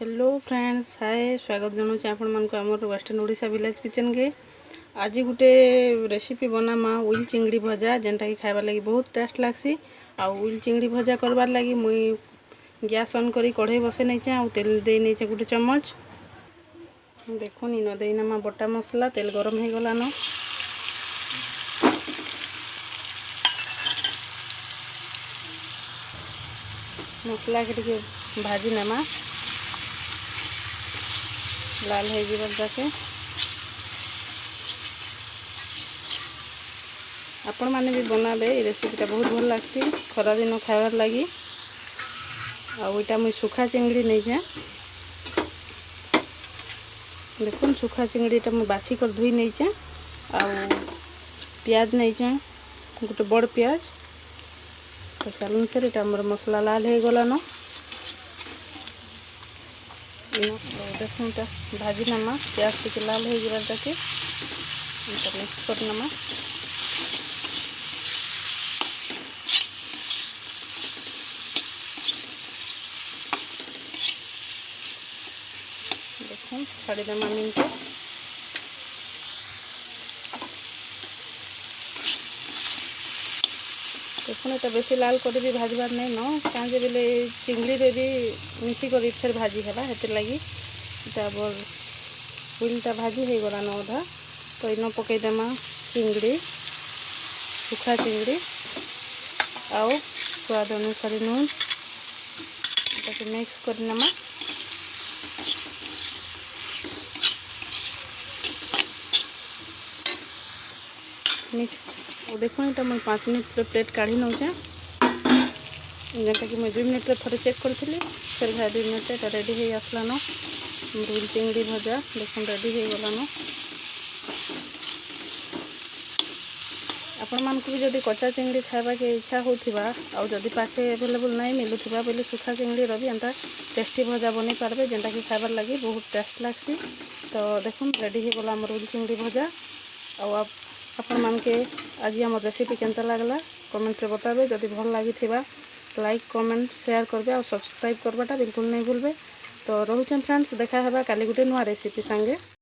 Hello friends, हाय स्वागत जनाऊँ आपण मानक आमर वेस्टर्न ओडिशा विलेज किचन के। आज गोटे रेसिपी बनामा उइल चिंगड़ी भजा, जेनटा कि खाइबार लगी बहुत टेस्ट लागसी। आ उइल चिंगड़ी भजा करबार लगी मुई गैस ऑन करी कढ़ई बसे नहीं आ तेल दे नहीं गोटे चम्मच। देखुन इन देना बटा मसला, तेल गरम हो गलान। मसला के टिके भाजी नेमा लाल हो जाके। आपण माने भी बनाबे, ये रेसिपीटा बहुत भल लागसी खरा दिन खाइबार लगी। आईटा मुई सुखा चिंगड़ी नहीं जाए, देखुन सुखा चिंगड़ीटा मुई बाछी कर धुई नहीं जाए। प्याज नहीं जाए गोटे बड़ प्याज। तो चलून फिर ये मोर मसला लाल हो गलान। देखुन भाजी नमा प्याज टिके लाल हो जाके मिक्स कर नमा। देखुन छाड़ी देमा मिनट। देखुन ये बेसी लाल कर भी भाजबार नहीं न, कहीं बोले चिंगड़ी रे भी मिसिक फिर भाजी है हेतिर लगी उइलटा भाजी हो गलान अधा। तो इन पकईदेमा चिंगड़ी, सुखा चिंगड़ी आउ स्वाद अनुसार नून मिक्स करनेमा। मिक्स देखो ये मुझे 5 मिनट प्लेट काढ़ी नौचे, जेनटा कि मुझे 2 मिनट थे चेक करी फिर 2 मिनट रेडी हो आसलान। उइल चिंगड़ी भजा देखो रेडी हो गलान। आपण मानक भी जदि कच्चा चिंगड़ी खाइबा के इच्छा होथिबा आउ जदि पाखे अवेलेबल नहीं मिलुथिबा बोले सुखा चिंगड़ी रवि एंता टेस्टी भजा बनी पारबे, जेनटा कि खाइबार लगी बहुत टेस्ट लागसी। तो देखो रेडी हो गला हमर उइल चिंगड़ी भजा। आ आपण मानके आज आम रेसिपी केनता लागला कमेंट रे बताबे। जदि भल लगी लाइक कमेंट शेयर करबे और सब्सक्राइब करवाटा बिल्कुल नहीं भूलबे। तो रोचन फ्रेंड्स, देखा हेबा काली गुटे नुआ रेसिपी संगे।